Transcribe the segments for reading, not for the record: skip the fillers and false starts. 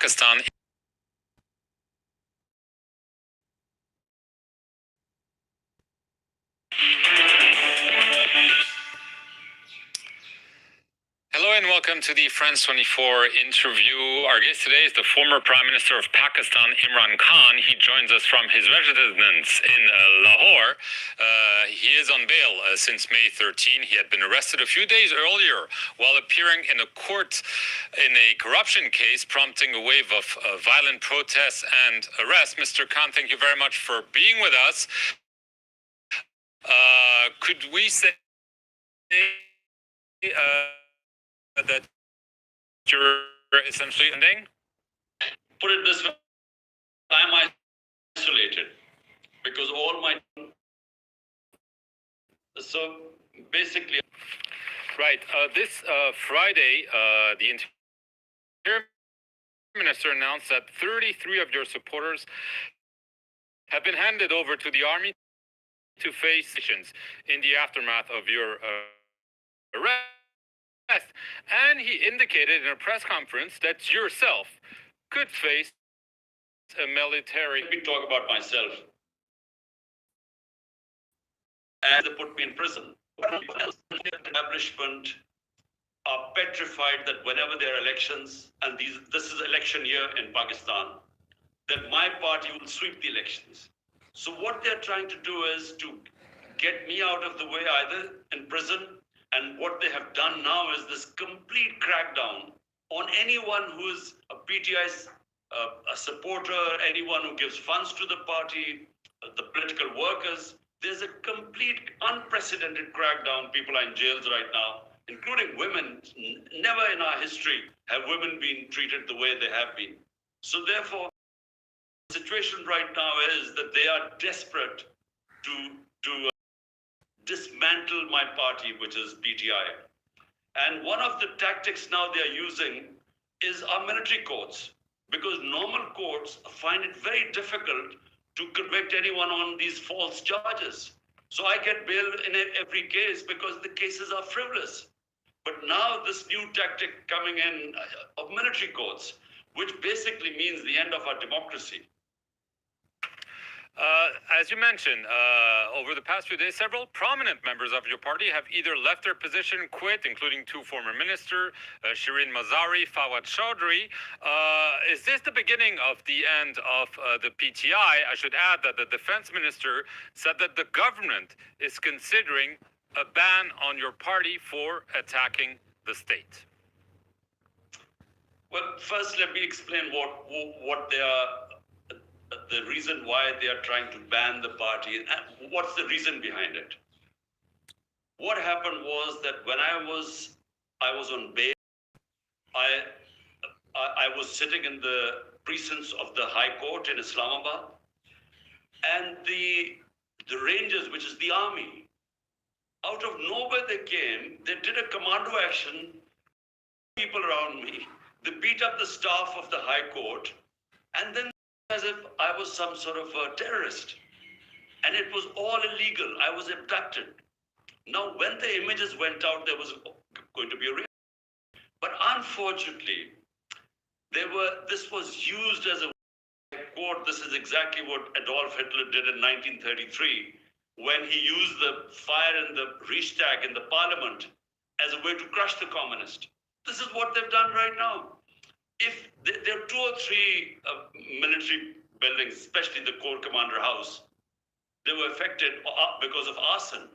Pakistan. Hello and welcome to the France 24 interview. Our guest today is the former Prime Minister of Pakistan, Imran Khan. He joins us from his residence in Lahore. He is on bail since May 13. He had been arrested a few days earlier while appearing in a court in a corruption case, prompting a wave of violent protests and arrests. Mr. Khan, thank you very much for being with us. Could we say that you're essentially ending? Put it this way, I'm isolated because all my... So basically... Right. This Friday, the Interior Minister announced that 33 of your supporters have been handed over to the army to face sanctions in the aftermath of your arrest. And he indicated in a press conference that yourself could face a military... Let me talk about myself. And they put me in prison. The establishment are petrified that whenever there are elections, and this is election year in Pakistan, that my party will sweep the elections. So what they're trying to do is to get me out of the way, either in prison. And what they have done now is this complete crackdown on anyone who is a PTI a supporter, anyone who gives funds to the party, the political workers. There's a complete unprecedented crackdown. People are in jails right now, including women. Never in our history have women been treated the way they have been. So therefore, the situation right now is that they are desperate to dismantle my party, which is PTI. And one of the tactics now they are using is our military courts, because normal courts find it very difficult to convict anyone on these false charges. So I get bail in every case because the cases are frivolous. But now this new tactic coming in of military courts, which basically means the end of our democracy. As you mentioned, over the past few days, several prominent members of your party have either left their position, quit, including two former ministers, Shireen Mazari, Fawad Chaudhry. Is this the beginning of the end of the PTI? I should add that the defense minister said that the government is considering a ban on your party for attacking the state. Well, first let me explain what they are. The reason why they are trying to ban the party, and what's the reason behind it. What happened was that when I was on bail, I was sitting in the precincts of the High Court in Islamabad, and the Rangers, which is the army, out of nowhere they came, they did a commando action, people around me, they beat up the staff of the High Court, and then as if I was some sort of a terrorist. And it was all illegal. I was abducted. Now, when the images went out, there was going to be a reaction. But unfortunately, this was used as a quote. This is exactly what Adolf Hitler did in 1933, when he used the fire in the Reichstag in the parliament as a way to crush the communists. This is what they've done right now. If there are two or three military buildings, especially the Corps Commander House, they were affected because of arson.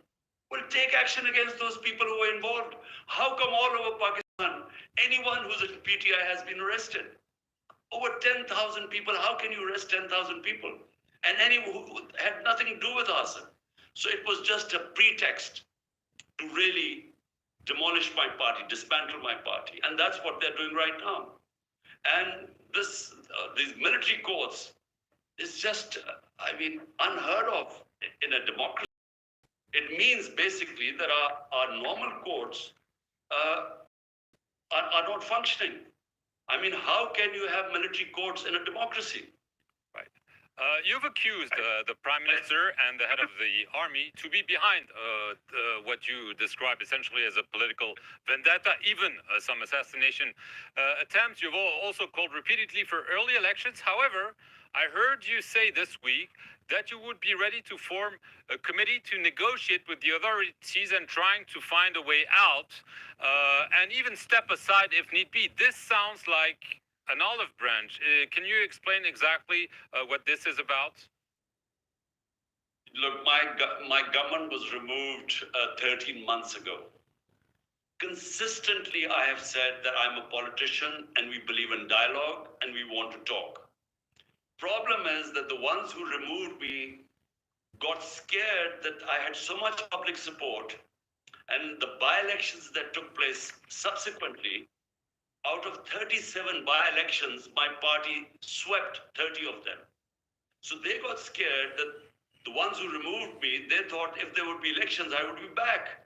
Well, take action against those people who were involved. How come all over Pakistan, anyone who's a PTI has been arrested? Over 10,000 people. How can you arrest 10,000 people? And anyone who had nothing to do with arson. So it was just a pretext to really demolish my party, dismantle my party. And that's what they're doing right now. And these military courts is just, unheard of in a democracy. It means basically that our normal courts are not functioning. I mean, how can you have military courts in a democracy? Right. You've accused the Prime Minister and the head of the army to be behind what you describe essentially as a political vendetta, even some assassination attempts. You've also called repeatedly for early elections. However, I heard you say this week that you would be ready to form a committee to negotiate with the authorities and trying to find a way out, and even step aside if need be. This sounds like an olive branch. Can you explain exactly what this is about? Look, my government was removed 13 months ago. Consistently, I have said that I'm a politician and we believe in dialogue and we want to talk. Problem is that the ones who removed me got scared that I had so much public support, and the by-elections that took place subsequently, out of 37 by-elections, my party swept 30 of them. So they got scared that the ones who removed me, they thought if there would be elections, I would be back.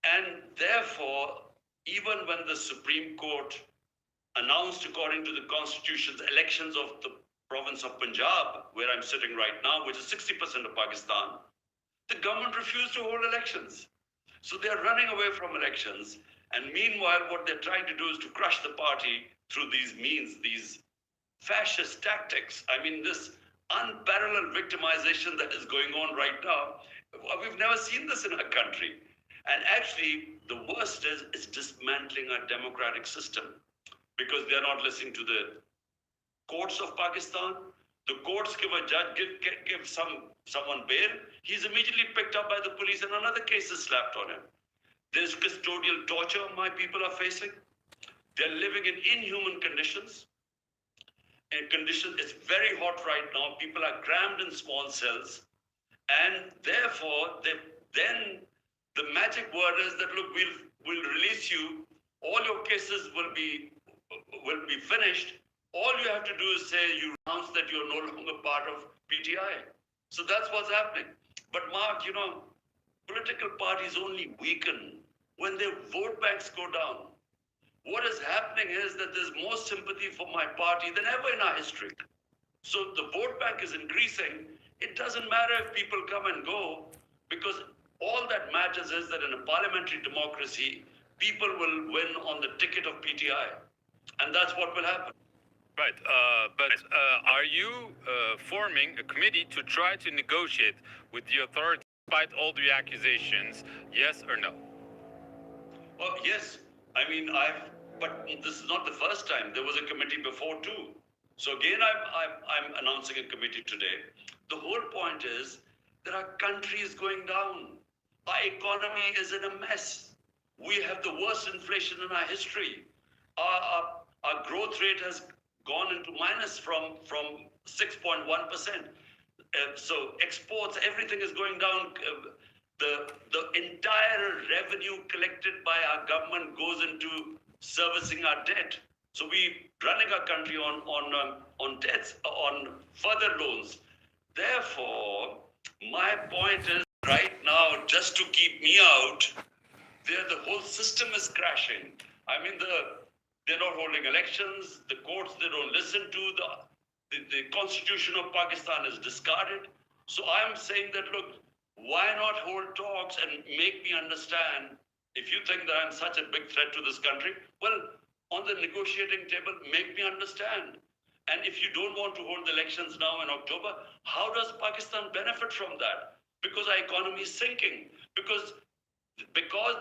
And therefore, even when the Supreme Court announced, according to the Constitution's elections of the province of Punjab, where I'm sitting right now, which is 60% of Pakistan, the government refused to hold elections. So they are running away from elections. And meanwhile, what they're trying to do is to crush the party through these means, these fascist tactics. I mean, this unparalleled victimization that is going on right now, we've never seen this in our country. And actually, the worst is it's dismantling our democratic system because they're not listening to the courts of Pakistan. The courts give a judge, give someone bail. He's immediately picked up by the police and another case is slapped on him. There's custodial torture my people are facing. They're living in inhuman conditions. It's very hot right now. People are crammed in small cells. And therefore, then the magic word is that, look, we'll release you. All your cases will be finished. All you have to do is say you announce that you're no longer part of PTI. So that's what's happening. But Mark, political parties only weaken when their vote banks go down. What is happening is that there's more sympathy for my party than ever in our history. So the vote bank is increasing. It doesn't matter if people come and go, because all that matters is that in a parliamentary democracy, people will win on the ticket of PTI. And that's what will happen. Right, but are you forming a committee to try to negotiate with the authorities despite all the accusations, yes or no? Well, yes. I mean, but this is not the first time. There was a committee before too. So again, I'm announcing a committee today. The whole point is that our country is going down. Our economy is in a mess. We have the worst inflation in our history. Our growth rate has gone into minus from 6.1%. So exports, everything is going down. The entire revenue collected by our government goes into servicing our debt. So we running our country on debts, on further loans. Therefore, my point is right now, just to keep me out, the whole system is crashing. I mean, they're not holding elections. The courts, they don't listen to. The Constitution of Pakistan is discarded. So I'm saying that, look, why not hold talks and make me understand? If you think that I'm such a big threat to this country, well, on the negotiating table, make me understand. And if you don't want to hold elections now in October, how does Pakistan benefit from that? Because our economy is sinking. Because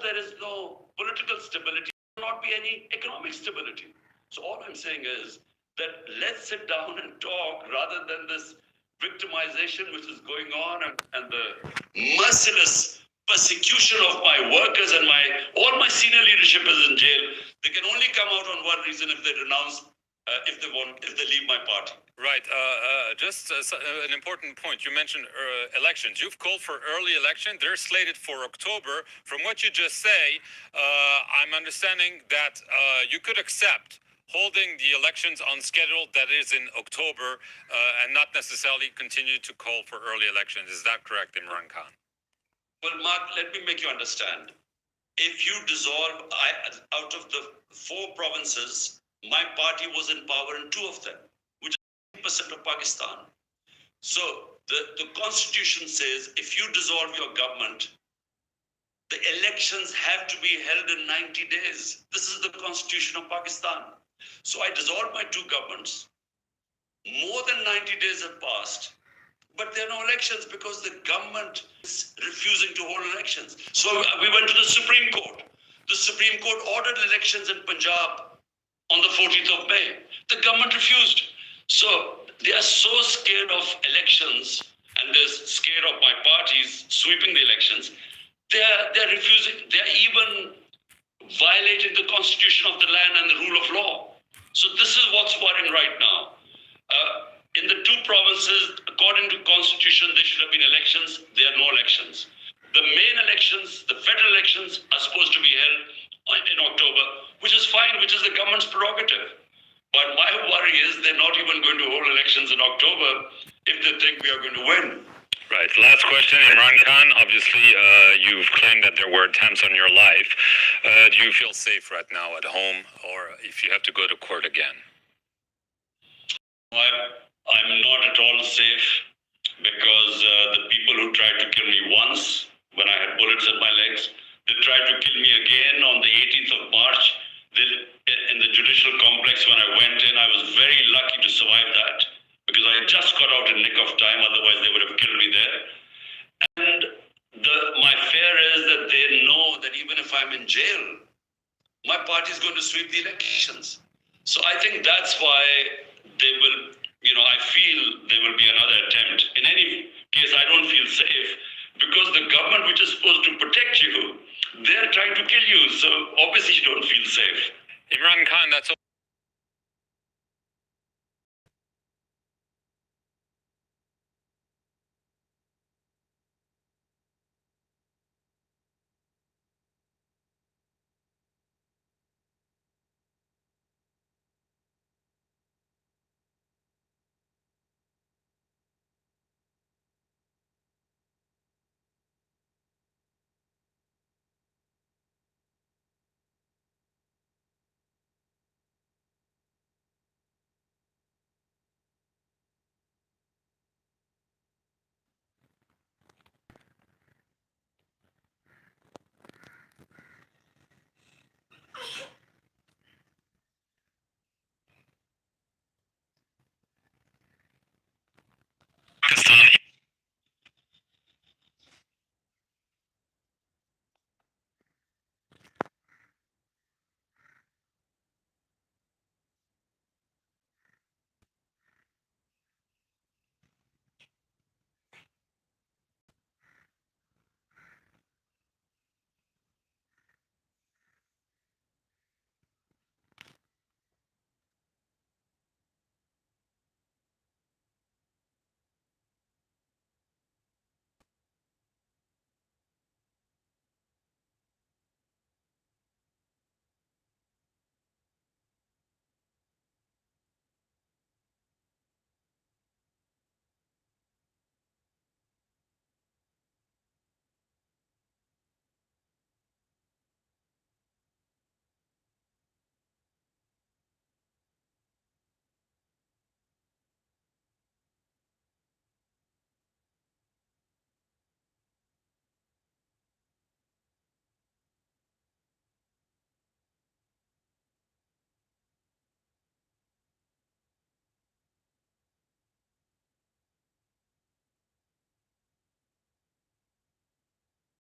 there is no political stability, there will not be any economic stability. So all I'm saying is that let's sit down and talk rather than this victimization which is going on and the merciless persecution of my workers and all my senior leadership is in jail. They can only come out on one reason: if they renounce, if they leave my party. Right. Just an important point. You mentioned elections. You've called for early election. They're slated for October. From what you just say, I'm understanding that you could accept holding the elections on schedule that is in October and not necessarily continue to call for early elections. Is that correct, Imran Khan? Well, Mark, let me make you understand. If you dissolve, out of the 4 provinces, my party was in power in 2 of them, which is 10% of Pakistan. So the Constitution says if you dissolve your government, the elections have to be held in 90 days. This is the Constitution of Pakistan. So I dissolved my two governments. More than 90 days have passed, but there are no elections because the government is refusing to hold elections. So we went to the Supreme Court. The Supreme Court ordered elections in Punjab on the 14th of May. The government refused. So they are so scared of elections and they're scared of my parties sweeping the elections. They're refusing. They're even violating the constitution of the land and the rule of law. So this is what's worrying right now. In the two provinces, according to constitution, there should have been elections. There are no elections. The main elections, the federal elections, are supposed to be held in October, which is fine, which is the government's prerogative. But my worry is they're not even going to hold elections in October if they think we are going to win. Right. Last question, Imran Khan. Obviously, you've claimed that there were attempts on your life. Do you feel safe right now at home, or if you have to go to court again? I'm not at all safe because the people who tried to kill me once, when I had bullets in my legs, they tried to kill me again on the 18th of March. In the judicial complex when I went in, I was very lucky to survive that because I just got out in nick of time, otherwise they would have killed me there. And my fear is that they know that even if I'm in jail, my party is going to sweep the elections. So I think that's why they will, I feel there will be another